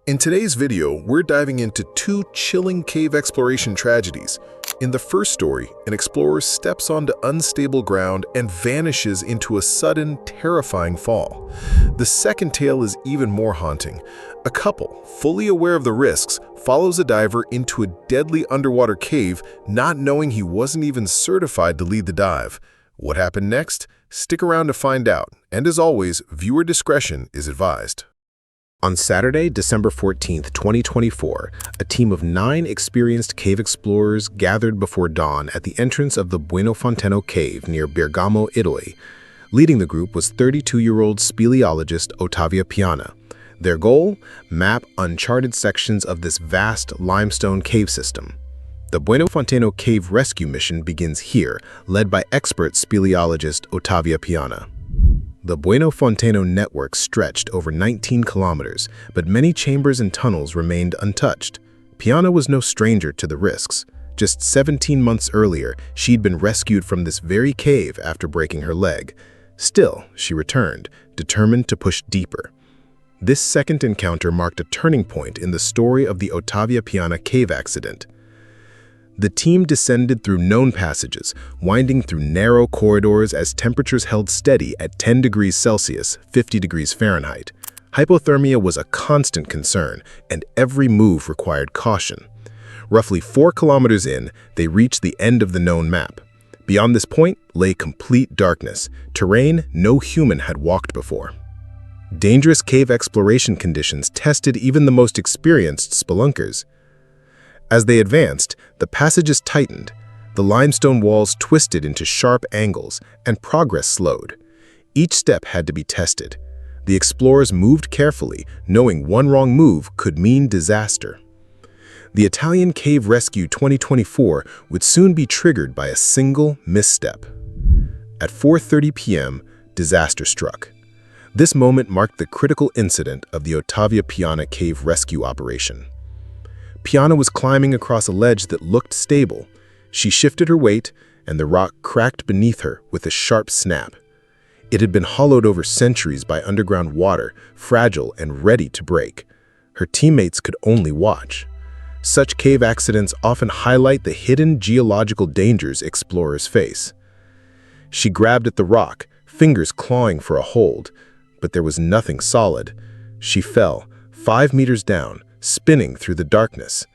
In today's video, we're diving into two chilling cave exploration tragedies. In the first story, an explorer steps onto unstable ground and vanishes into a sudden, terrifying fall. The second tale is even more haunting. A couple, fully aware of the risks, follows a diver into a deadly underwater cave, not knowing he wasn't even certified to lead the dive. What happened next? Stick around to find out. And as always, viewer discretion is advised. On Saturday, December 14, 2024, a team of 9 experienced cave explorers gathered before dawn at the entrance of the Bueno Fonteno cave near Bergamo, Italy. Leading the group was 32-year-old speleologist Ottavia Piana. Their goal? Map uncharted sections of this vast limestone cave system. The Bueno Fonteno cave rescue mission begins here, led by expert speleologist Ottavia Piana. The Bueno Fonteno network stretched over 19 kilometers, but many chambers and tunnels remained untouched. Piana was no stranger to the risks. Just 17 months earlier, she'd been rescued from this very cave after breaking her leg. Still, she returned, determined to push deeper. This second encounter marked a turning point in the story of the Ottavia Piana cave accident. The team descended through known passages, winding through narrow corridors as temperatures held steady at 10 degrees Celsius, 50 degrees Fahrenheit. Hypothermia was a constant concern, and every move required caution. Roughly 4 kilometers in, they reached the end of the known map. Beyond this point lay complete darkness, terrain no human had walked before. Dangerous cave exploration conditions tested even the most experienced spelunkers. As they advanced, the passages tightened, the limestone walls twisted into sharp angles, and progress slowed. Each step had to be tested. The explorers moved carefully, knowing one wrong move could mean disaster. The Italian Cave Rescue 2024 would soon be triggered by a single misstep. At 4:30 p.m., disaster struck. This moment marked the critical incident of the Ottavia Piana cave rescue operation. Piana was climbing across a ledge that looked stable. She shifted her weight, and the rock cracked beneath her with a sharp snap. It had been hollowed over centuries by underground water, fragile and ready to break. Her teammates could only watch. Such cave accidents often highlight the hidden geological dangers explorers face. She grabbed at the rock, fingers clawing for a hold, but there was nothing solid. She fell, 5 meters down, spinning through the darkness.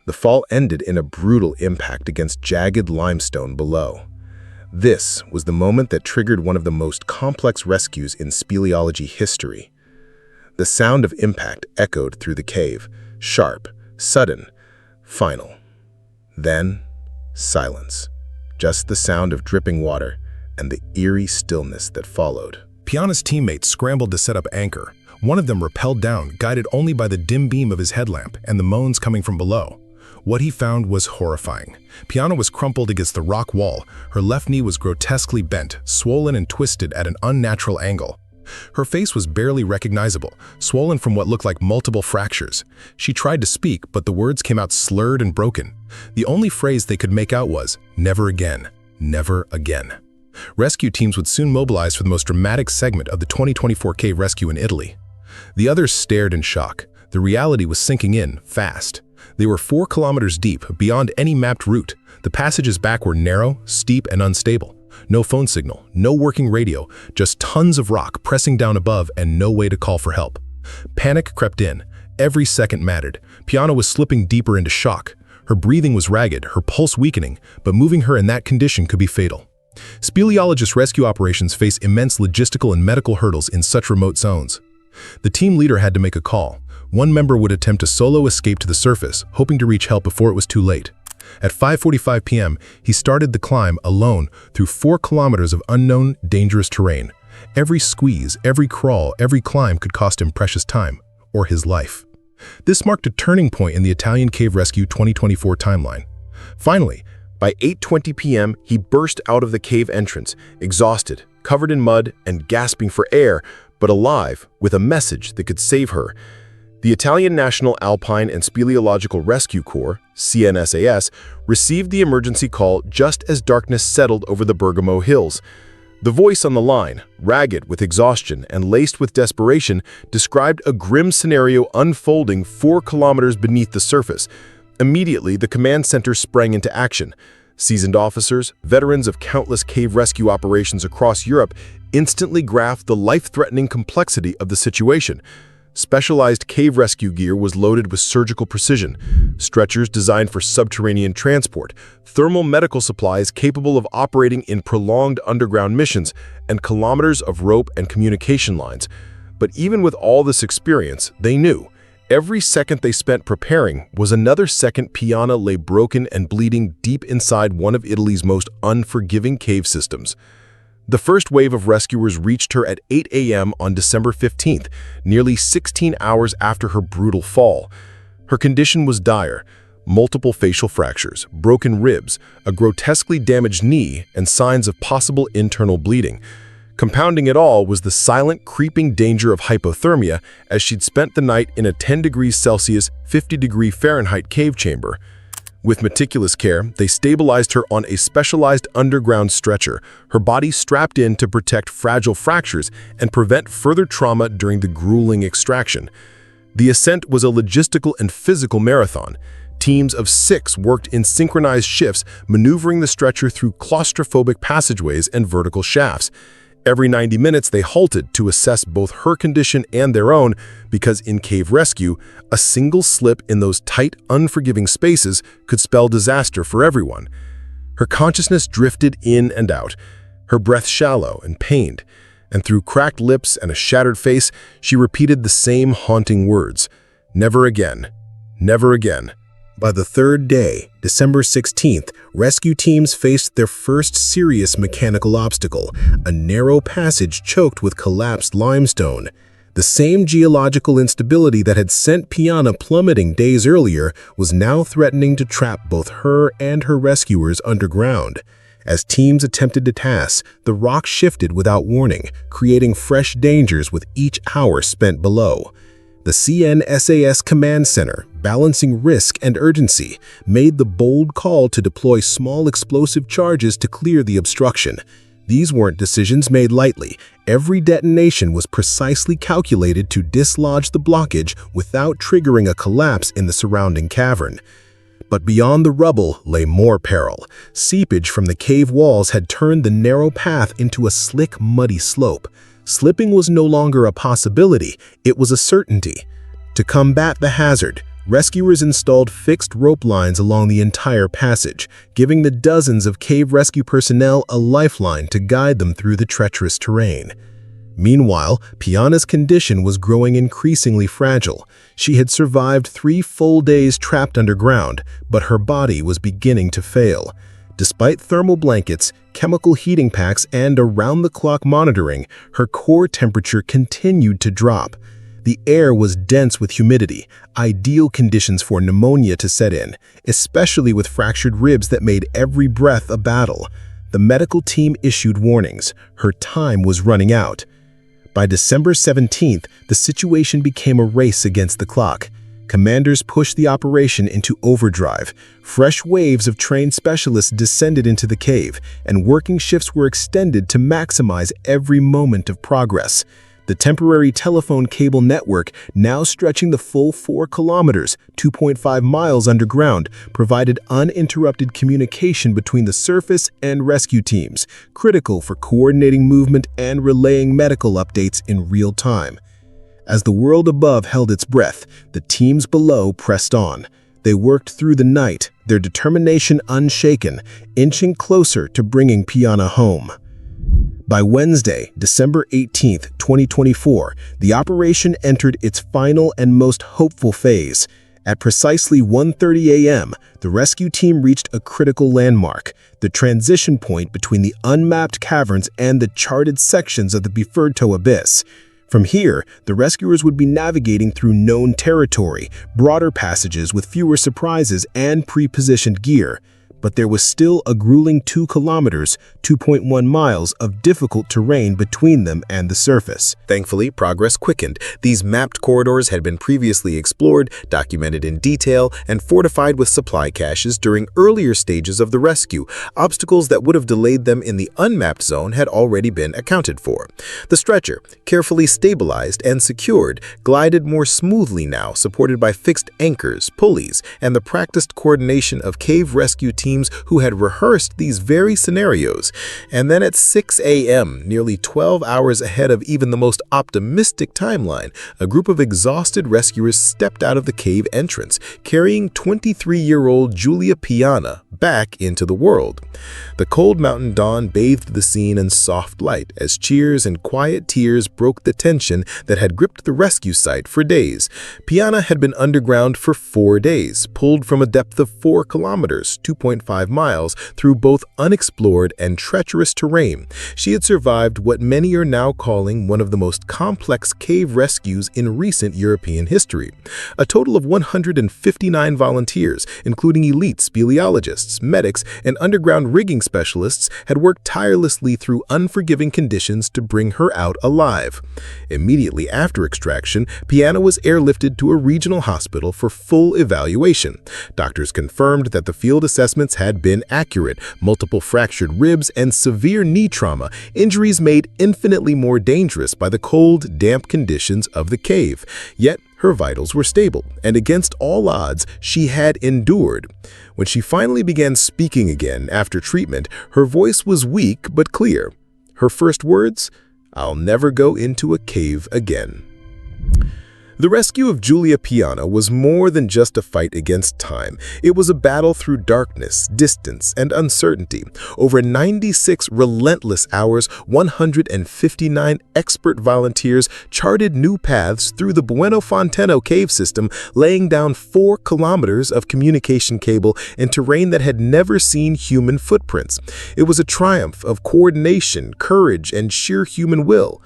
The fall ended in a brutal impact against jagged limestone below. This was the moment that triggered one of the most complex rescues in speleology history. The sound of impact echoed through the cave, sharp, sudden, final. Then, silence. Just the sound of dripping water and the eerie stillness that followed. Piana's teammates scrambled to set up anchor. One of them rappelled down, guided only by the dim beam of his headlamp and the moans coming from below. What he found was horrifying. Piana was crumpled against the rock wall. Her left knee was grotesquely bent, swollen and twisted at an unnatural angle. Her face was barely recognizable, swollen from what looked like multiple fractures. She tried to speak, but the words came out slurred and broken. The only phrase they could make out was, "Never again, never again." Rescue teams would soon mobilize for the most dramatic segment of the 2024 cave rescue in Italy. The others stared in shock. The reality was sinking in, fast. They were 4 kilometers deep, beyond any mapped route. The passages back were narrow, steep, and unstable. No phone signal, no working radio, just tons of rock pressing down above and no way to call for help. Panic crept in. Every second mattered. Piana was slipping deeper into shock. Her breathing was ragged, her pulse weakening, but moving her in that condition could be fatal. Speleologist rescue operations face immense logistical and medical hurdles in such remote zones. The team leader had to make a call. One member would attempt a solo escape to the surface, hoping to reach help before it was too late. At 5:45 p.m., he started the climb alone through 4 kilometers of unknown, dangerous terrain. Every squeeze, every crawl, every climb could cost him precious time, or his life. This marked a turning point in the Italian Cave Rescue 2024 timeline. Finally, by 8:20 p.m., he burst out of the cave entrance, exhausted, covered in mud, and gasping for air, but alive, with a message that could save her. The Italian National Alpine and Speleological Rescue Corps, CNSAS, received the emergency call just as darkness settled over the Bergamo hills. The voice on the line, ragged with exhaustion and laced with desperation, described a grim scenario unfolding 4 kilometers beneath the surface. Immediately, the command center sprang into action. Seasoned officers, veterans of countless cave rescue operations across Europe, instantly grasped the life-threatening complexity of the situation. Specialized cave rescue gear was loaded with surgical precision, stretchers designed for subterranean transport, thermal medical supplies capable of operating in prolonged underground missions, and kilometers of rope and communication lines. But even with all this experience, they knew every second they spent preparing was another second Piana lay broken and bleeding deep inside one of Italy's most unforgiving cave systems. The first wave of rescuers reached her at 8 a.m. on December 15th, nearly 16 hours after her brutal fall. Her condition was dire: multiple facial fractures, broken ribs, a grotesquely damaged knee, and signs of possible internal bleeding. Compounding it all was the silent, creeping danger of hypothermia, as she'd spent the night in a 10 degrees Celsius, 50-degree Fahrenheit cave chamber. With meticulous care, they stabilized her on a specialized underground stretcher, her body strapped in to protect fragile fractures and prevent further trauma during the grueling extraction. The ascent was a logistical and physical marathon. Teams of 6 worked in synchronized shifts, maneuvering the stretcher through claustrophobic passageways and vertical shafts. Every 90 minutes, they halted to assess both her condition and their own, because in cave rescue, a single slip in those tight, unforgiving spaces could spell disaster for everyone. Her consciousness drifted in and out, her breath shallow and pained, and through cracked lips and a shattered face, she repeated the same haunting words: "Never again, never again." By the third day, December 16th, rescue teams faced their first serious mechanical obstacle, a narrow passage choked with collapsed limestone. The same geological instability that had sent Piana plummeting days earlier was now threatening to trap both her and her rescuers underground. As teams attempted to task, the rock shifted without warning, creating fresh dangers with each hour spent below. The CNSAS Command Center, balancing risk and urgency, made the bold call to deploy small explosive charges to clear the obstruction. These weren't decisions made lightly. Every detonation was precisely calculated to dislodge the blockage without triggering a collapse in the surrounding cavern. But beyond the rubble lay more peril. Seepage from the cave walls had turned the narrow path into a slick, muddy slope. Slipping was no longer a possibility, it was a certainty. To combat the hazard, rescuers installed fixed rope lines along the entire passage, giving the dozens of cave rescue personnel a lifeline to guide them through the treacherous terrain. Meanwhile, Piana's condition was growing increasingly fragile. She had survived 3 full days trapped underground, but her body was beginning to fail. Despite thermal blankets, chemical heating packs, and around-the-clock monitoring, her core temperature continued to drop. The air was dense with humidity, ideal conditions for pneumonia to set in, especially with fractured ribs that made every breath a battle. The medical team issued warnings. Her time was running out. By December 17th, the situation became a race against the clock. Commanders pushed the operation into overdrive. Fresh waves of trained specialists descended into the cave, and working shifts were extended to maximize every moment of progress. The temporary telephone cable network, now stretching the full 4 kilometers, 2.5 miles underground, provided uninterrupted communication between the surface and rescue teams, critical for coordinating movement and relaying medical updates in real time. As the world above held its breath, the teams below pressed on. They worked through the night, their determination unshaken, inching closer to bringing Piana home. By Wednesday, December 18, 2024, the operation entered its final and most hopeful phase. At precisely 1:30 a.m., the rescue team reached a critical landmark, the transition point between the unmapped caverns and the charted sections of the Biferto Abyss. From here, the rescuers would be navigating through known territory, broader passages with fewer surprises and pre-positioned gear. But there was still a grueling 2 kilometers, 2.1 miles of difficult terrain between them and the surface. Thankfully, progress quickened. These mapped corridors had been previously explored, documented in detail, and fortified with supply caches during earlier stages of the rescue. Obstacles that would have delayed them in the unmapped zone had already been accounted for. The stretcher, carefully stabilized and secured, glided more smoothly now, supported by fixed anchors, pulleys, and the practiced coordination of cave rescue teams who had rehearsed these very scenarios. And then at 6 a.m., nearly 12 hours ahead of even the most optimistic timeline, a group of exhausted rescuers stepped out of the cave entrance, carrying 23-year-old Giulia Piana back into the world. The cold mountain dawn bathed the scene in soft light as cheers and quiet tears broke the tension that had gripped the rescue site for days. Piana had been underground for 4 days, pulled from a depth of 4 kilometers, 2.5 miles, through both unexplored and treacherous terrain. She had survived what many are now calling one of the most complex cave rescues in recent European history. A total of 159 volunteers, including elite speleologists, medics, and underground rigging specialists, had worked tirelessly through unforgiving conditions to bring her out alive. Immediately after extraction, Piana was airlifted to a regional hospital for full evaluation. Doctors confirmed that the field assessments had been accurate: multiple fractured ribs and severe knee trauma, injuries made infinitely more dangerous by the cold, damp conditions of the cave. Yet, her vitals were stable, and against all odds, she had endured. When she finally began speaking again after treatment, her voice was weak but clear. Her first words, "I'll never go into a cave again." The rescue of Giulia Piana was more than just a fight against time. It was a battle through darkness, distance, and uncertainty. Over 96 relentless hours, 159 expert volunteers charted new paths through the Bueno Fonteno cave system, laying down 4 kilometers of communication cable in terrain that had never seen human footprints. It was a triumph of coordination, courage, and sheer human will.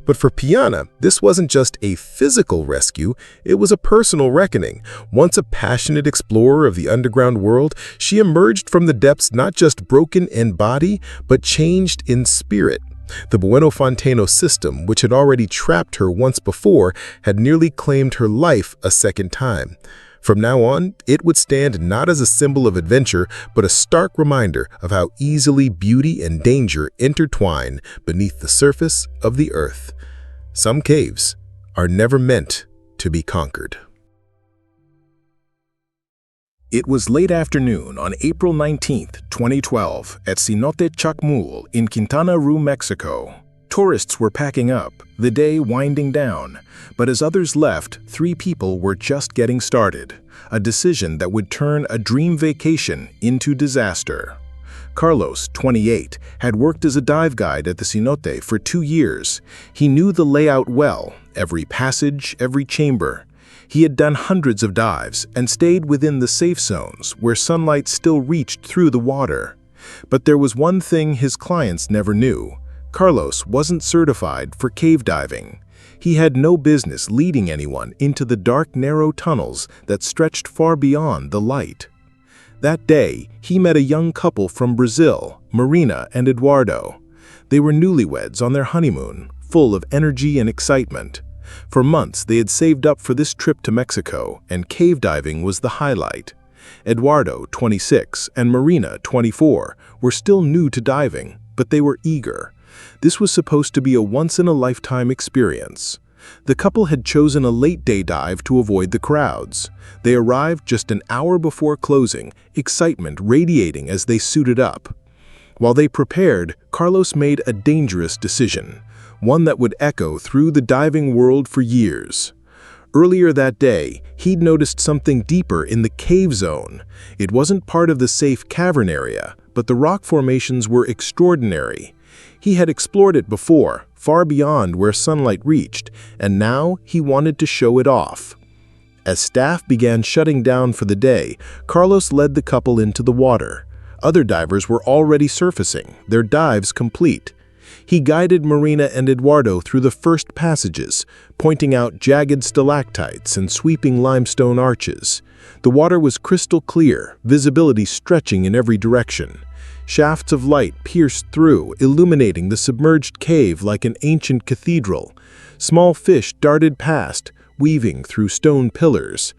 But for Piana, this wasn't just a physical rescue, it was a personal reckoning. Once a passionate explorer of the underground world, she emerged from the depths not just broken in body, but changed in spirit. The Bueno Fonteno system, which had already trapped her once before, had nearly claimed her life a second time. From now on, it would stand not as a symbol of adventure, but a stark reminder of how easily beauty and danger intertwine beneath the surface of the earth. Some caves are never meant to be conquered. It was late afternoon on April 19, 2012, at Cenote Chacmul in Quintana Roo, Mexico. Tourists were packing up, the day winding down, but as others left, 3 people were just getting started, a decision that would turn a dream vacation into disaster. Carlos, 28, had worked as a dive guide at the cenote for 2 years. He knew the layout well, every passage, every chamber. He had done hundreds of dives and stayed within the safe zones where sunlight still reached through the water. But there was one thing his clients never knew. Carlos wasn't certified for cave diving. He had no business leading anyone into the dark, narrow tunnels that stretched far beyond the light. That day, he met a young couple from Brazil, Marina and Eduardo. They were newlyweds on their honeymoon, full of energy and excitement. For months, they had saved up for this trip to Mexico, and cave diving was the highlight. Eduardo, 26, and Marina, 24, were still new to diving, but they were eager. This was supposed to be a once-in-a-lifetime experience. The couple had chosen a late-day dive to avoid the crowds. They arrived just an hour before closing, excitement radiating as they suited up. While they prepared, Carlos made a dangerous decision, one that would echo through the diving world for years. Earlier that day, he'd noticed something deeper in the cave zone. It wasn't part of the safe cavern area, but the rock formations were extraordinary. He had explored it before, far beyond where sunlight reached, and now he wanted to show it off. As staff began shutting down for the day, Carlos led the couple into the water. Other divers were already surfacing, their dives complete. He guided Marina and Eduardo through the first passages, pointing out jagged stalactites and sweeping limestone arches. The water was crystal clear, visibility stretching in every direction. Shafts of light pierced through, illuminating the submerged cave like an ancient cathedral. Small fish darted past, weaving through stone pillars.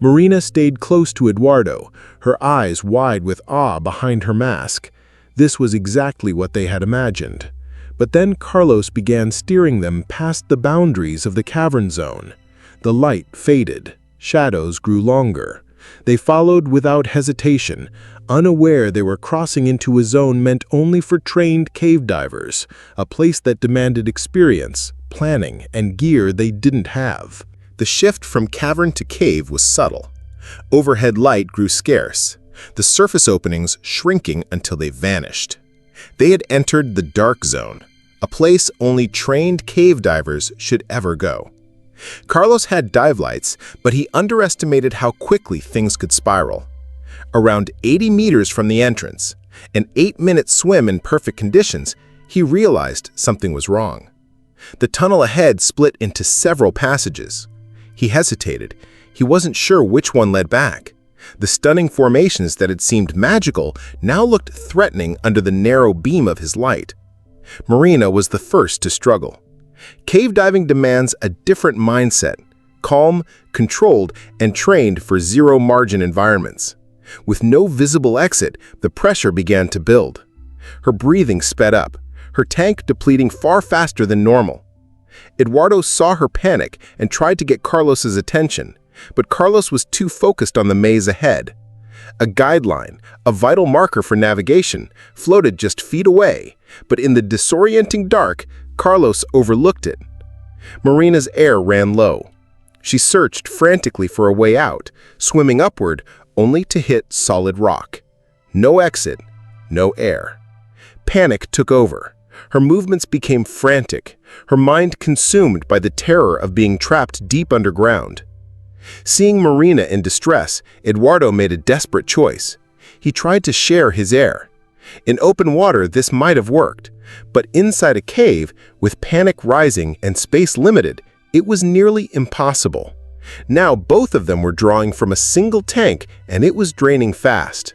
Marina stayed close to Eduardo, her eyes wide with awe behind her mask. This was exactly what they had imagined. But then Carlos began steering them past the boundaries of the cavern zone. The light faded. Shadows grew longer. They followed without hesitation, unaware they were crossing into a zone meant only for trained cave divers, a place that demanded experience, planning, and gear they didn't have. The shift from cavern to cave was subtle. Overhead light grew scarce, the surface openings shrinking until they vanished. They had entered the dark zone, a place only trained cave divers should ever go. Carlos had dive lights, but he underestimated how quickly things could spiral. Around 80 meters from the entrance, an 8-minute swim in perfect conditions, he realized something was wrong. The tunnel ahead split into several passages. He hesitated. He wasn't sure which one led back. The stunning formations that had seemed magical now looked threatening under the narrow beam of his light. Marina was the first to struggle. Cave diving demands a different mindset, calm, controlled, and trained for zero-margin environments. With no visible exit, the pressure began to build. Her breathing sped up, her tank depleting far faster than normal. Eduardo saw her panic and tried to get Carlos's attention, but Carlos was too focused on the maze ahead. A guideline, a vital marker for navigation, floated just feet away, but in the disorienting dark, Carlos overlooked it. Marina's air ran low. She searched frantically for a way out, swimming upward only to hit solid rock. No exit, no air. Panic took over. Her movements became frantic, her mind consumed by the terror of being trapped deep underground. Seeing Marina in distress, Eduardo made a desperate choice. He tried to share his air. In open water, this might have worked, but inside a cave, with panic rising and space limited, it was nearly impossible. Now both of them were drawing from a single tank, and it was draining fast.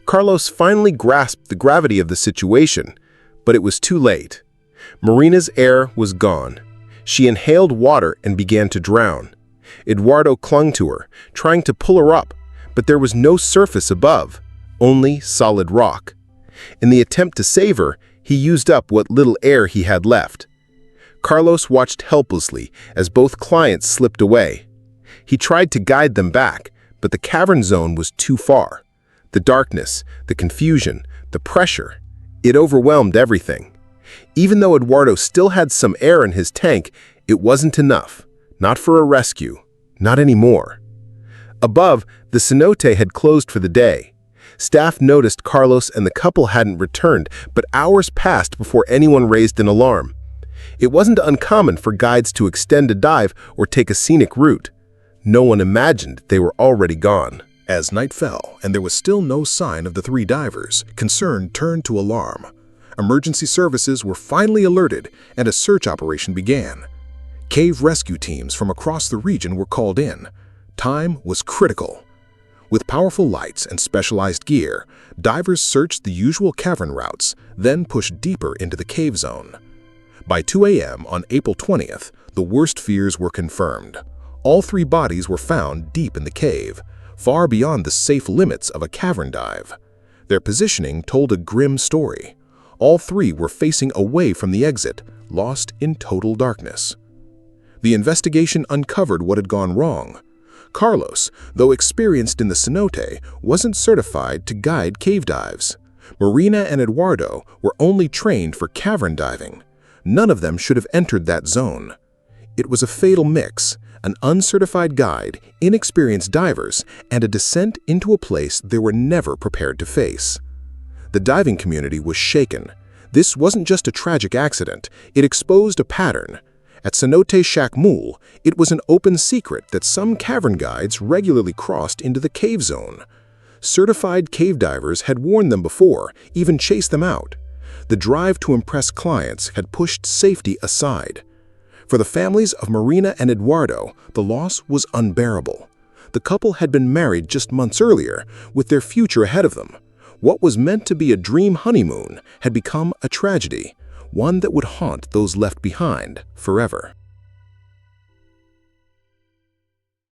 Carlos finally grasped the gravity of the situation, but it was too late. Marina's air was gone. She inhaled water and began to drown. Eduardo clung to her, trying to pull her up, but there was no surface above, only solid rock. In the attempt to save her, he used up what little air he had left. Carlos watched helplessly as both clients slipped away. He tried to guide them back, but the cavern zone was too far. The darkness, the confusion, the pressure, it overwhelmed everything. Even though Eduardo still had some air in his tank, it wasn't enough. Not for a rescue. Not anymore. Above, the cenote had closed for the day. Staff noticed Carlos and the couple hadn't returned, but hours passed before anyone raised an alarm. It wasn't uncommon for guides to extend a dive or take a scenic route. No one imagined they were already gone. As night fell and there was still no sign of the three divers, concern turned to alarm. Emergency services were finally alerted and a search operation began. Cave rescue teams from across the region were called in. Time was critical. With powerful lights and specialized gear, divers searched the usual cavern routes, then pushed deeper into the cave zone. By 2 a.m. on April 20th, the worst fears were confirmed. All three bodies were found deep in the cave, far beyond the safe limits of a cavern dive. Their positioning told a grim story. All three were facing away from the exit, lost in total darkness. The investigation uncovered what had gone wrong. Carlos, though experienced in the cenote, wasn't certified to guide cave dives. Marina and Eduardo were only trained for cavern diving. None of them should have entered that zone. It was a fatal mix, an uncertified guide, inexperienced divers, and a descent into a place they were never prepared to face. The diving community was shaken. This wasn't just a tragic accident, it exposed a pattern. At Cenote Shack Mul, it was an open secret that some cavern guides regularly crossed into the cave zone. Certified cave divers had warned them before, even chased them out. The drive to impress clients had pushed safety aside. For the families of Marina and Eduardo, the loss was unbearable. The couple had been married just months earlier, with their future ahead of them. What was meant to be a dream honeymoon had become a tragedy, one that would haunt those left behind forever.